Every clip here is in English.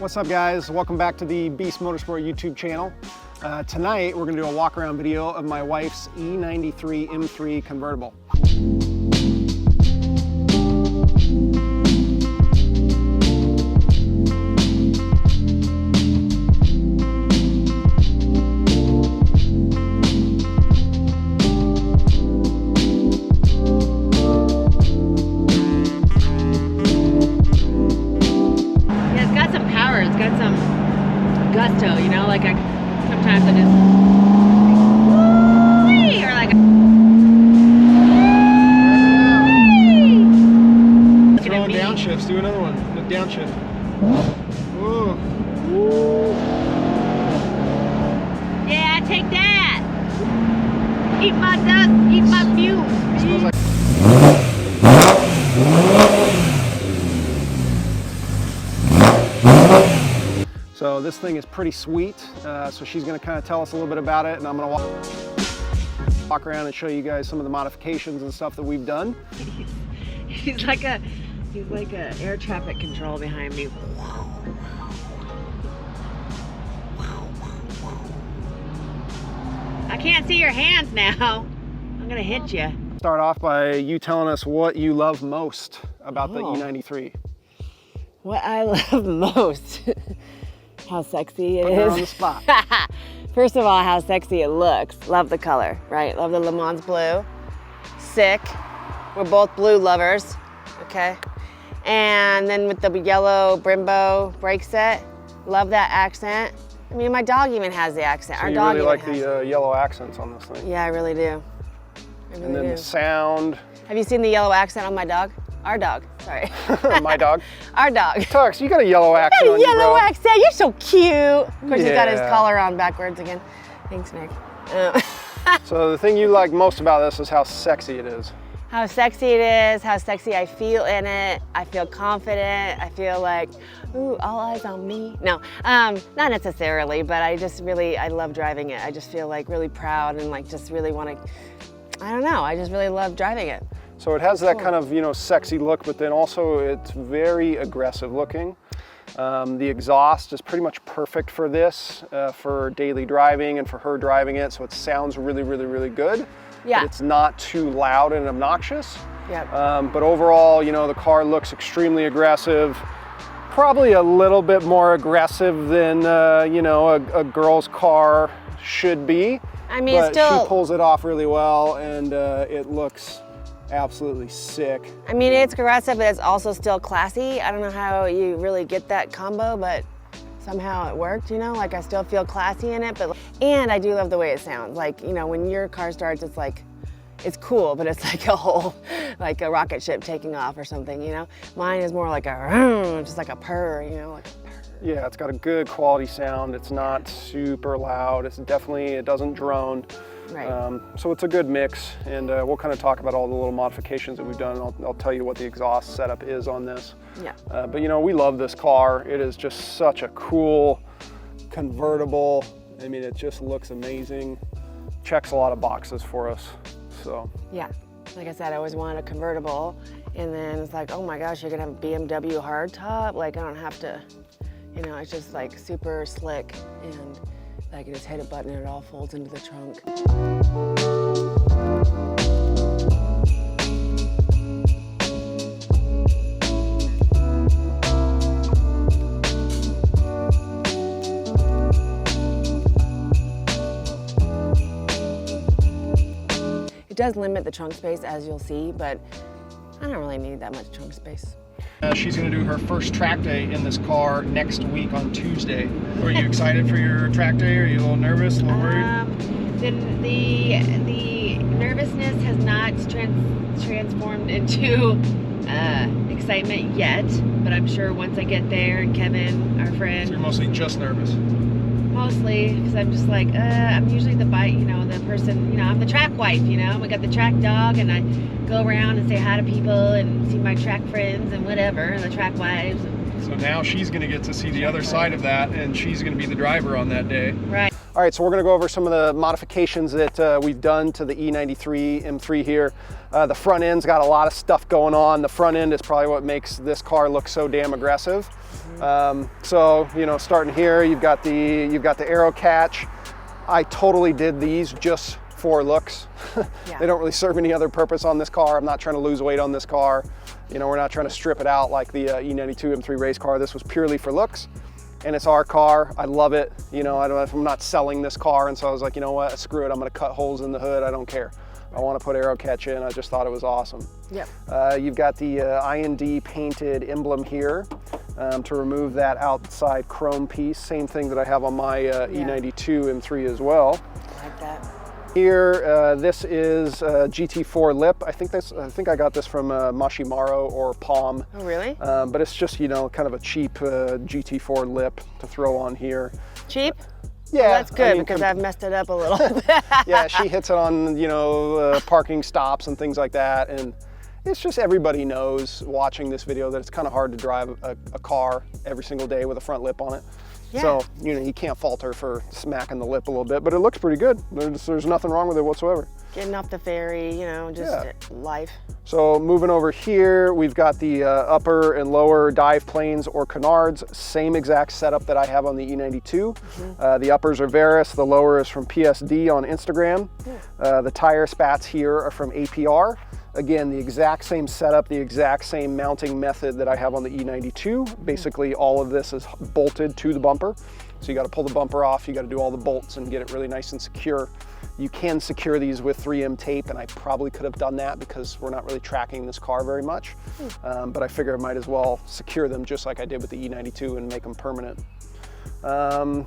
What's up guys? Welcome back to the Beast Motorsport YouTube channel. Tonight we're going to do a walk around video of my wife's E93 M3 convertible. Gusto, you know, like sometimes I just woo-wee, or like throwing downshifts, do another one, a downshift. Ooh. Yeah, take that. Eat my dust, eat my fuse. Smells like So this thing is pretty sweet, so she's going to kind of tell us a little bit about it, and I'm going to walk around and show you guys some of the modifications and stuff that we've done. He's like a air traffic control behind me. I can't see your hands now. I'm gonna hit you. Start off by you telling us what you love most about the E93. What I love most. How sexy it Put her is. on the spot. First of all, how sexy it looks. Love the color, right? Love the Le Mans blue. Sick. We're both blue lovers, okay? And then with the yellow Brembo brake set, love that accent. I mean, my dog even has the accent. So Our you dog really even like has the yellow accents on this thing. Yeah, I really do. And then the sound. Have you seen the yellow accent on my dog? Our dog, sorry. My dog. Our dog. Tux, you got a yellow accent Got a on you, yellow bro. accent, you're so cute. Of course, he's got his Yeah. collar on backwards again. Thanks, Nick. So the thing you like most about this is how sexy it is. How sexy it is, how sexy I feel in it. I feel confident. I feel like, ooh, all eyes on me. No, not necessarily, but I love driving it. I just feel like really proud and like just really want to, I don't know, I just really love driving it. So it has that kind of, you know, sexy look, but then also it's very aggressive looking. The exhaust is pretty much perfect for this, for daily driving and for her driving it. So it sounds really, really, really good. Yeah. But it's not too loud and obnoxious. Yep. But overall, you know, the car looks extremely aggressive. Probably a little bit more aggressive than, you know, a girl's car should be. I mean, but it's still, she pulls it off really well, and it looks absolutely sick. I mean, it's aggressive, but it's also still classy. I don't know how you really get that combo, but somehow it worked, you know? Like, I still feel classy in it, and I do love the way it sounds. Like, you know, when your car starts, it's like, it's cool, but it's like like a rocket ship taking off or something, you know? Mine is more like just like a purr, you know? Like a purr. Yeah, it's got a good quality sound. It's not super loud. It doesn't drone. Right. So it's a good mix, and we'll kind of talk about all the little modifications that we've done. I'll tell you what the exhaust setup is on this. Yeah. But you know, we love this car. It is just such a cool convertible. I mean, it just looks amazing. Checks a lot of boxes for us, so. Yeah, like I said, I always wanted a convertible, and then it's like, oh my gosh, you're gonna have a BMW hardtop? Like, I don't have to, you know, it's just like super slick, and I can just hit a button and it all folds into the trunk. It does limit the trunk space, as you'll see, but I don't really need that much trunk space. She's going to do her first track day in this car next week on Tuesday. Are you excited for your track day? Are you a little nervous, a little worried? The nervousness has not transformed into excitement yet, but I'm sure once I get there and Kevin, our friend. So you're mostly just nervous? Mostly, because I'm just like, I'm usually the person, you know, I'm the track wife, you know, I got the track dog, and I go around and say hi to people and see my track friends and whatever, and the track wives. So now she's going to get to see the other side of that, and she's going to be the driver on that day. Right. All right, so we're going to go over some of the modifications that we've done to the E93 M3 here. The front end's got a lot of stuff going on. The front end is probably what makes this car look so damn aggressive. So, you know, starting here, you've got the arrow catch. I totally did these just for looks. Yeah. They don't really serve any other purpose on this car. I'm not trying to lose weight on this car. You know, we're not trying to strip it out like the E92 M3 race car. This was purely for looks, and it's our car. I love it. You know, I'm not selling this car, and so I was like, you know what, screw it. I'm gonna cut holes in the hood. I don't care. I want to put arrow catch in. I just thought it was awesome. Yep. You've got the IND painted emblem here to remove that outside chrome piece. Same thing that I have on my E92 M3 as well. I like that. Here, this is a GT4 lip. I think I got this from Mashimaro or Palm. Oh, really? But it's just, you know, kind of a cheap GT4 lip to throw on here. Cheap? Yeah, well, that's good, I mean, because I've messed it up a little bit. Yeah, she hits it on, you know, parking stops and things like that, and it's just everybody knows watching this video that it's kind of hard to drive a car every single day with a front lip on it. Yeah. So, you know, you can't fault her for smacking the lip a little bit, but it looks pretty good. There's nothing wrong with it whatsoever. Getting off the ferry, you know, just life. So moving over here, we've got the upper and lower dive planes or canards, same exact setup that I have on the E92. The uppers are Veris, the lower is from PSD on Instagram. The tire spats here are from APR. Again, the exact same setup, the exact same mounting method that I have on the E92. Basically, all of this is bolted to the bumper. So you got to pull the bumper off, you got to do all the bolts and get it really nice and secure. You can secure these with 3M tape, and I probably could have done that because we're not really tracking this car very much. But I figure I might as well secure them just like I did with the E92 and make them permanent.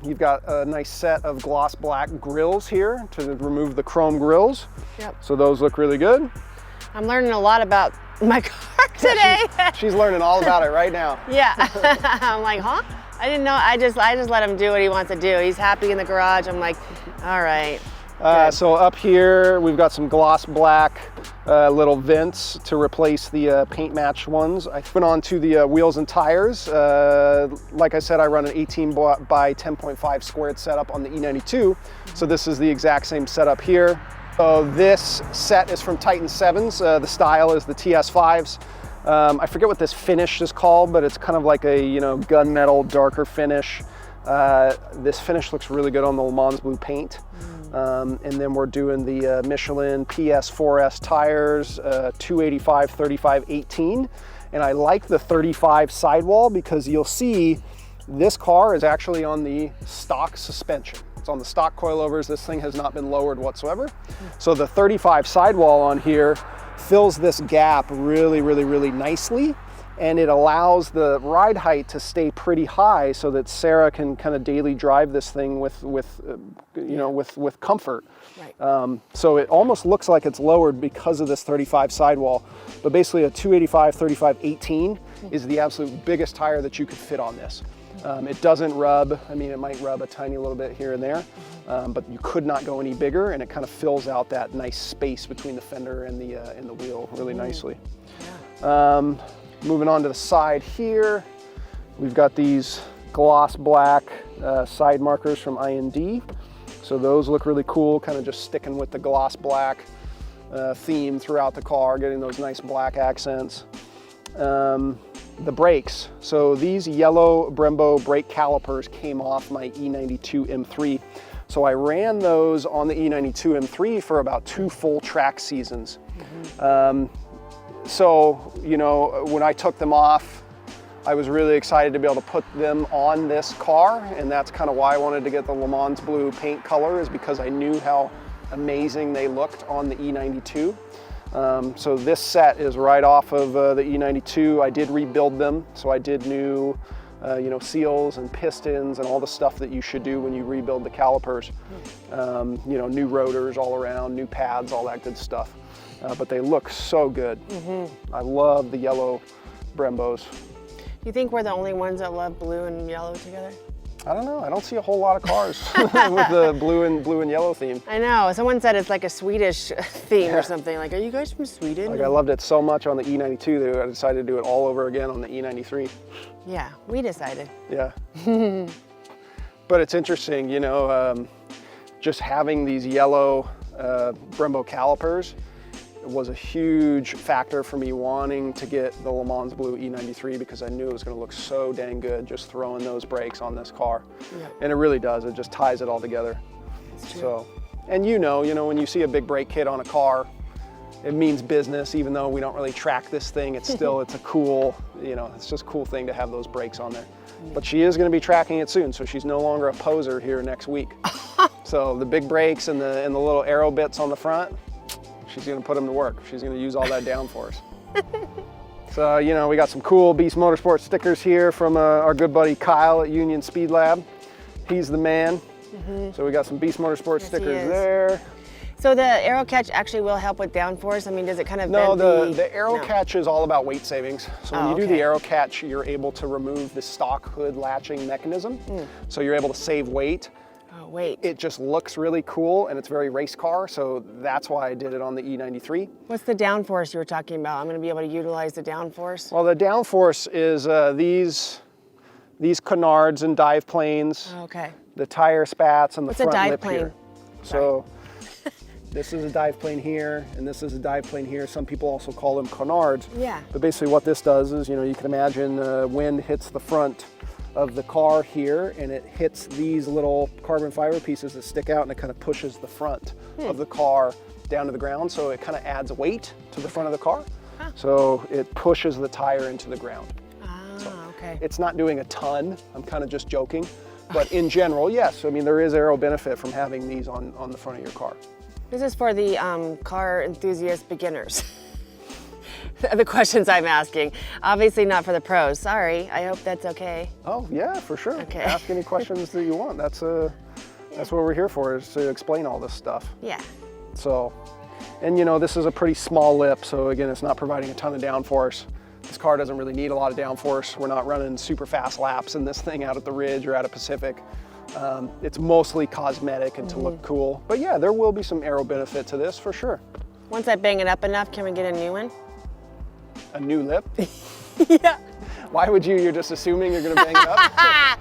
You've got a nice set of gloss black grills here to remove the chrome grills. Yep. So those look really good. I'm learning a lot about my car today. She's learning all about it right now. Yeah. I'm like, huh? I didn't know. I just let him do what he wants to do. He's happy in the garage. I'm like, all right. So up here, we've got some gloss black little vents to replace the paint match ones. I put onto the wheels and tires. Like I said, I run an 18 by 10.5 squared setup on the E92. So this is the exact same setup here. So this set is from Titan 7s. The style is the TS5s. I forget what this finish is called, but it's kind of like a, you know, gunmetal, darker finish. This finish looks really good on the Le Mans Blue paint. And then we're doing the Michelin PS4S tires, 285, 35, 18. And I like the 35 sidewall because you'll see this car is actually on the stock suspension. It's on the stock coilovers. This thing has not been lowered whatsoever. So the 35 sidewall on here fills this gap really, really, really nicely. And it allows the ride height to stay pretty high so that Sarah can kind of daily drive this thing with comfort. Right. So it almost looks like it's lowered because of this 35 sidewall, but basically a 285, 35, 18 is the absolute biggest tire that you could fit on this. It doesn't rub. I mean, it might rub a tiny little bit here and there, but you could not go any bigger, and it kind of fills out that nice space between the fender and the wheel really nicely. Yeah. Moving on to the side here, we've got these gloss black side markers from IND. So those look really cool, kind of just sticking with the gloss black theme throughout the car, getting those nice black accents. The brakes. So these yellow Brembo brake calipers came off my E92 M3. So I ran those on the E92 M3 for about 2 full track seasons. So, you know, when I took them off, I was really excited to be able to put them on this car, and that's kind of why I wanted to get the Le Mans Blue paint color, is because I knew how amazing they looked on the E92. So this set is right off of the E92. I did rebuild them, so I did new you know, seals and pistons and all the stuff that you should do when you rebuild the calipers. You know, new rotors all around, new pads, all that good stuff. But they look so good. I love the yellow Brembos. You think we're the only ones that love blue and yellow together? I don't know. I don't see a whole lot of cars with the blue and yellow theme. I know. Someone said it's like a Swedish theme or something. Like, are you guys from Sweden? Like, I loved it so much on the E92 that I decided to do it all over again on the E93. Yeah, we decided. Yeah. But it's interesting, you know, just having these yellow Brembo calipers, was a huge factor for me wanting to get the Le Mans Blue E93 because I knew it was going to look so dang good just throwing those brakes on this car. Yep. And it really does. It just ties it all together. That's true. So, and you know, when you see a big brake kit on a car, it means business. Even though we don't really track this thing, it's still, it's a cool, it's just a cool thing to have those brakes on there. But she is going to be tracking it soon, so she's no longer a poser here next week. So the big brakes and the little aero bits on the front, she's going to put them to work. She's going to use all that downforce. So, we got some cool Beast Motorsport stickers here from our good buddy Kyle at Union Speed Lab. He's the man. So we got some Beast Motorsport stickers there. So the aero catch actually will help with downforce? I mean, does it kind of No, bend the aero catch is all about weight savings. So when you do the aero catch, you're able to remove the stock hood latching mechanism. So you're able to save weight. Oh, weight. It just looks really cool and it's very race car, so that's why I did it on the E93. What's the downforce you were talking about? I'm going to be able to utilize the downforce? Well, the downforce is these canards and dive planes. Okay. The tire spats and the What's a front dive lip plane? here. So this is a dive plane here, and this is a dive plane here. Some people also call them canards. Yeah. But basically what this does is, you can imagine wind hits the front of the car here, and it hits these little carbon fiber pieces that stick out, and it kind of pushes the front of the car down to the ground. So it kind of adds weight to the front of the car. So it pushes the tire into the ground. Okay. It's not doing a ton. I'm kind of just joking. But in general, yes. I mean, there is aero benefit from having these on the front of your car. This is for the car enthusiast beginners. The questions I'm asking. Obviously not for the pros. Sorry. I hope that's okay. Oh, yeah, for sure. Okay. Ask any questions that you want. That's what we're here for, is to explain all this stuff. Yeah. So, and this is a pretty small lip. So again, it's not providing a ton of downforce. This car doesn't really need a lot of downforce. We're not running super fast laps in this thing out at the Ridge or out at Pacific. It's mostly cosmetic and to look cool. But yeah, there will be some aero benefit to this for sure. Once I bang it up enough, can we get a new one? A new lip? Yeah. Why would you? You're just assuming you're gonna bang it up?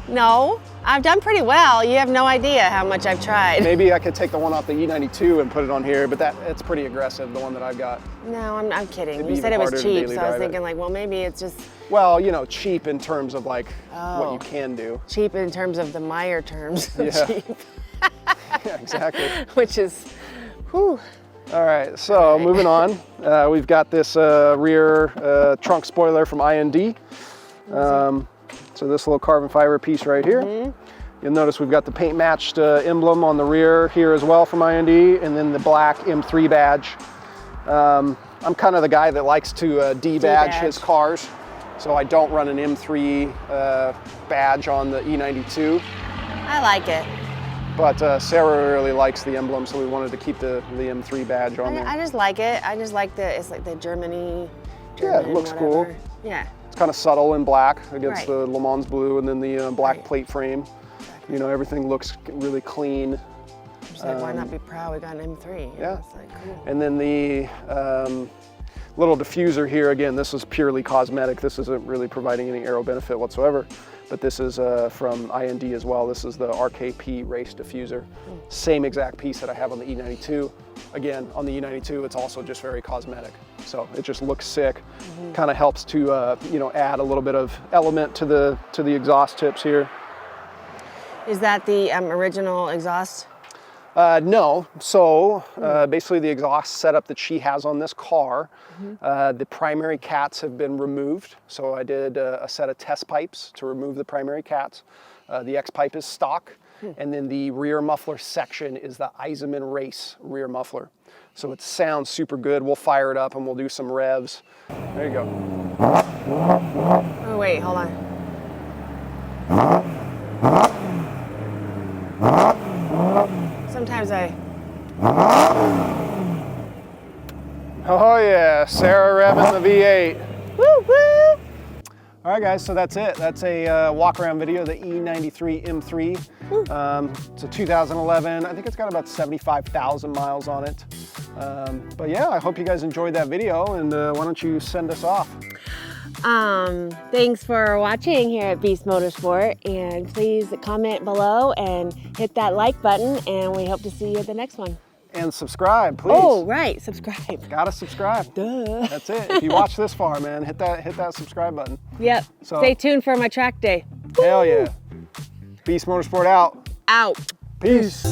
No, I've done pretty well. You have no idea how much I've tried. Maybe I could take the one off the E92 and put it on here, but it's pretty aggressive, the one that I've got. No, I'm kidding. It'd You be said it even was harder to cheap, daily so I was drive it. thinking like, well, maybe it's just Well, cheap in terms of like what you can do. cheap in terms of the Meyer terms of Yeah. cheap, Yeah, exactly. which is, whew. All right, so moving on. We've got this rear trunk spoiler from IND. So this little carbon fiber piece right here. You'll notice we've got the paint matched emblem on the rear here as well from IND, and then the black M3 badge. I'm kind of the guy that likes to de-badge his cars, so I don't run an M3 badge on the E92. I like it. But Sarah really likes the emblem, so we wanted to keep the M3 badge on there. I just like it. I just like it's like the German, Yeah, it looks whatever. cool. Yeah. It's kind of subtle in black against Right. the Le Mans blue, and then the black Right. plate frame. Everything looks really clean. Just like, why not be proud we got an M3? Yeah. It's like, cool. And then the little diffuser here, again, this is purely cosmetic. This isn't really providing any aero benefit whatsoever. But this is from IND as well. This is the RKP race diffuser. Same exact piece that I have on the E92. Again, on the E92, it's also just very cosmetic. So it just looks sick. Kind of helps to add a little bit of element to the exhaust tips here. Is that the original exhaust? No, so basically the exhaust setup that she has on this car, the primary cats have been removed. So I did a set of test pipes to remove the primary cats. The X pipe is stock, and then the rear muffler section is the Eisenman Race rear muffler. So it sounds super good. We'll fire it up and we'll do some revs. There you go. Oh wait, hold on. Sometimes Oh yeah, Sarah revving the V8. woo woo. All right guys, so that's it. That's a walk around video of the E93 M3. It's a 2011, I think it's got about 75,000 miles on it. But yeah, I hope you guys enjoyed that video, and why don't you send us off? Thanks for watching here at Beast Motorsport, and please comment below and hit that like button, and we hope to see you at the next one. And subscribe, please. Oh, right, subscribe. Gotta subscribe. Duh. That's it. If you watch this far, man, hit that subscribe button. Yep. So- Stay tuned for my track day. Hell yeah. Beast Motorsport out. Out. Peace.